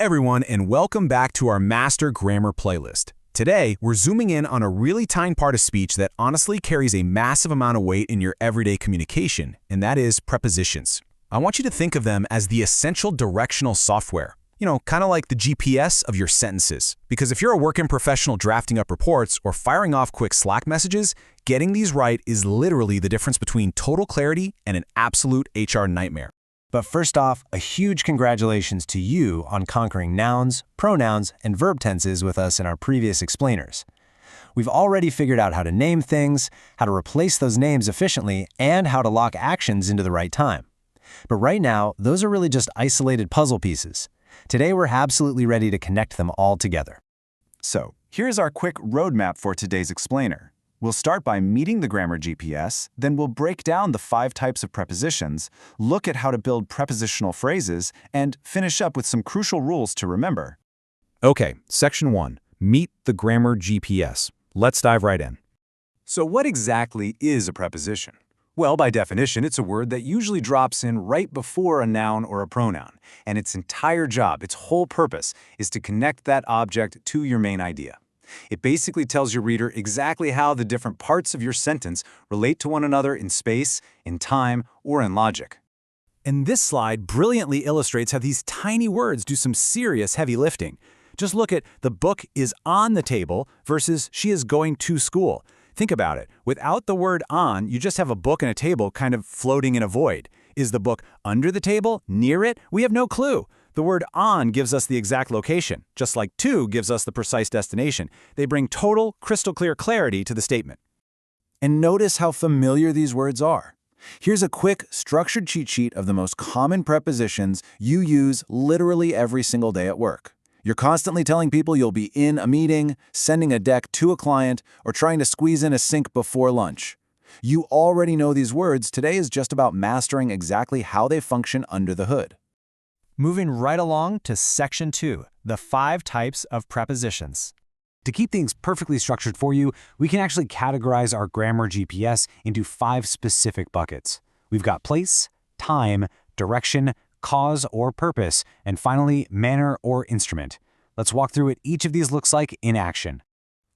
Everyone, and welcome back to our Master Grammar playlist. Today, we're zooming in on a really tiny part of speech that honestly carries a massive amount of weight in your everyday communication, and that is prepositions. I want you to think of them as the essential directional software. Kind of like the GPS of your sentences. Because if you're a working professional drafting up reports or firing off quick Slack messages, getting these right is literally the difference between total clarity and an absolute HR nightmare. But first off, a huge congratulations to you on conquering nouns, pronouns, and verb tenses with us in our previous explainers. We've already figured out how to name things, how to replace those names efficiently, and how to lock actions into the right time. But right now, those are really just isolated puzzle pieces. Today, we're absolutely ready to connect them all together. So, here's our quick roadmap for today's explainer. We'll start by meeting the grammar GPS, then we'll break down the 5 types of prepositions, look at how to build prepositional phrases, and finish up with some crucial rules to remember. Okay, Section 1. Meet the grammar GPS. Let's dive right in. So what exactly is a preposition? Well, by definition, it's a word that usually drops in right before a noun or a pronoun, and its entire job, its whole purpose, is to connect that object to your main idea. It basically tells your reader exactly how the different parts of your sentence relate to one another in space, in time, or in logic. And this slide brilliantly illustrates how these tiny words do some serious heavy lifting. Just look at the book is on the table versus she is going to school. Think about it. Without the word on, you just have a book and a table kind of floating in a void. Is the book under the table, near it? We have no clue. The word on gives us the exact location, just like to gives us the precise destination. They bring total, crystal clear clarity to the statement. And notice how familiar these words are. Here's a quick, structured cheat sheet of the most common prepositions you use literally every single day at work. You're constantly telling people you'll be in a meeting, sending a deck to a client, or trying to squeeze in a sync before lunch. You already know these words. Today is just about mastering exactly how they function under the hood. Moving right along to Section 2, the 5 types of prepositions. To keep things perfectly structured for you, we can actually categorize our grammar GPS into 5 specific buckets. We've got place, time, direction, cause or purpose, and finally, manner or instrument. Let's walk through what each of these looks like in action.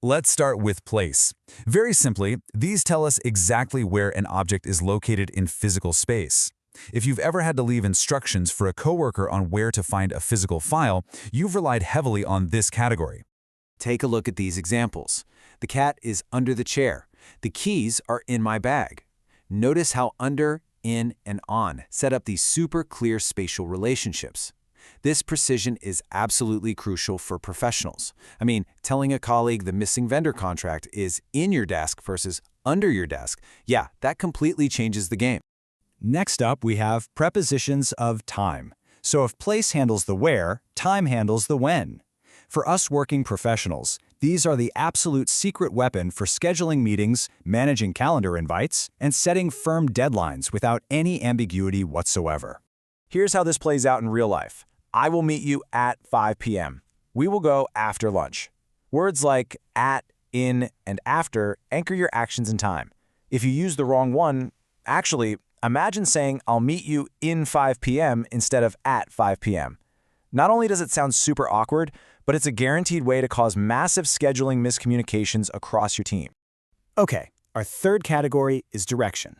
Let's start with place. Very simply, these tell us exactly where an object is located in physical space. If you've ever had to leave instructions for a coworker on where to find a physical file, you've relied heavily on this category. Take a look at these examples. The cat is under the chair. The keys are in my bag. Notice how under, in, and on set up these super clear spatial relationships. This precision is absolutely crucial for professionals. Telling a colleague the missing vendor contract is in your desk versus under your desk, that completely changes the game. Next up, we have prepositions of time. So if place handles the where, time handles the when. For us working professionals, these are the absolute secret weapon for scheduling meetings, managing calendar invites, and setting firm deadlines without any ambiguity whatsoever. Here's how this plays out in real life. I will meet you at 5 p.m. We will go after lunch. Words like at, in, and after anchor your actions in time. If you use the wrong one, imagine saying I'll meet you in 5 p.m. instead of at 5 p.m. Not only does it sound super awkward, but it's a guaranteed way to cause massive scheduling miscommunications across your team. Okay, our third category is direction.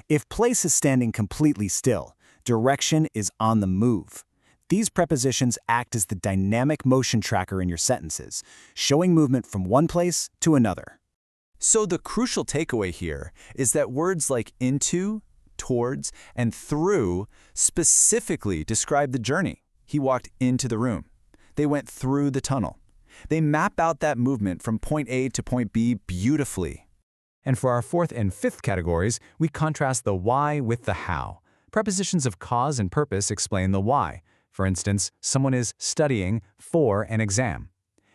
If place is standing completely still, direction is on the move. These prepositions act as the dynamic motion tracker in your sentences, showing movement from one place to another. So the crucial takeaway here is that words like into, towards, and through specifically describe the journey. He walked into the room. They went through the tunnel. They map out that movement from point A to point B beautifully. And for our 4th and 5th categories, we contrast the why with the how. Prepositions of cause and purpose explain the why. For instance, someone is studying for an exam.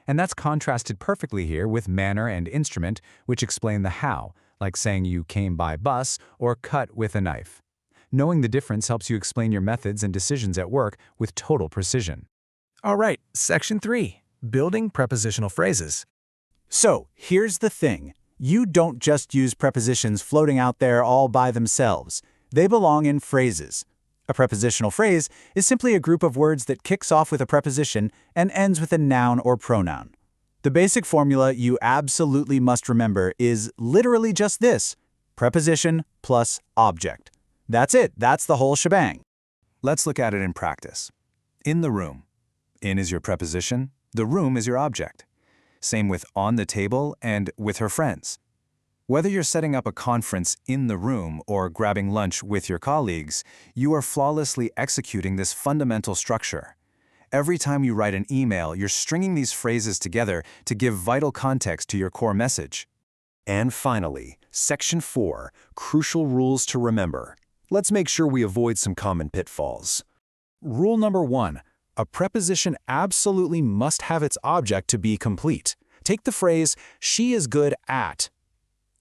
And that's contrasted perfectly here with manner and instrument, which explain the how, like saying you came by bus or cut with a knife. Knowing the difference helps you explain your methods and decisions at work with total precision. All right, Section 3, building prepositional phrases. So here's the thing. You don't just use prepositions floating out there all by themselves. They belong in phrases. A prepositional phrase is simply a group of words that kicks off with a preposition and ends with a noun or pronoun. The basic formula you absolutely must remember is literally just this: preposition plus object. That's it. That's the whole shebang. Let's look at it in practice. In the room. In is your preposition, the room is your object. Same with on the table and with her friends. Whether you're setting up a conference in the room or grabbing lunch with your colleagues, you are flawlessly executing this fundamental structure. Every time you write an email, you're stringing these phrases together to give vital context to your core message. And finally, Section 4, Crucial Rules to Remember. Let's make sure we avoid some common pitfalls. Rule number 1. A preposition absolutely must have its object to be complete. Take the phrase, she is good at.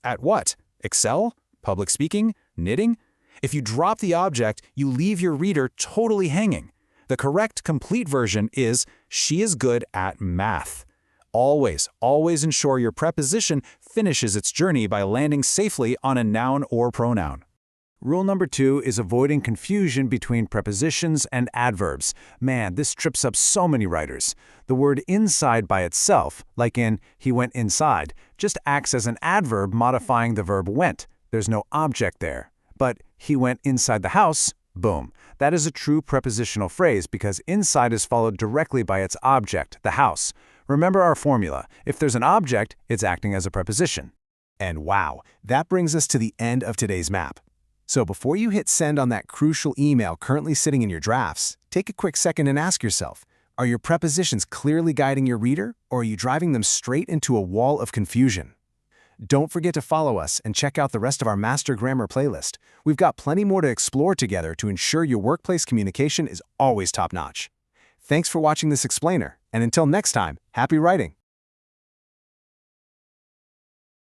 At what? Excel? Public speaking? Knitting? If you drop the object, you leave your reader totally hanging. The correct, complete version is, she is good at math. Always ensure your preposition finishes its journey by landing safely on a noun or pronoun. Rule number 2 is avoiding confusion between prepositions and adverbs. Man, this trips up so many writers. The word inside by itself, like in he went inside, just acts as an adverb modifying the verb went. There's no object there. But he went inside the house, boom. That is a true prepositional phrase because inside is followed directly by its object, the house. Remember our formula. If there's an object, it's acting as a preposition. And wow, that brings us to the end of today's map. So before you hit send on that crucial email currently sitting in your drafts, take a quick second and ask yourself, are your prepositions clearly guiding your reader, or are you driving them straight into a wall of confusion? Don't forget to follow us and check out the rest of our Master Grammar playlist. We've got plenty more to explore together to ensure your workplace communication is always top-notch. Thanks for watching this explainer, and until next time, happy writing!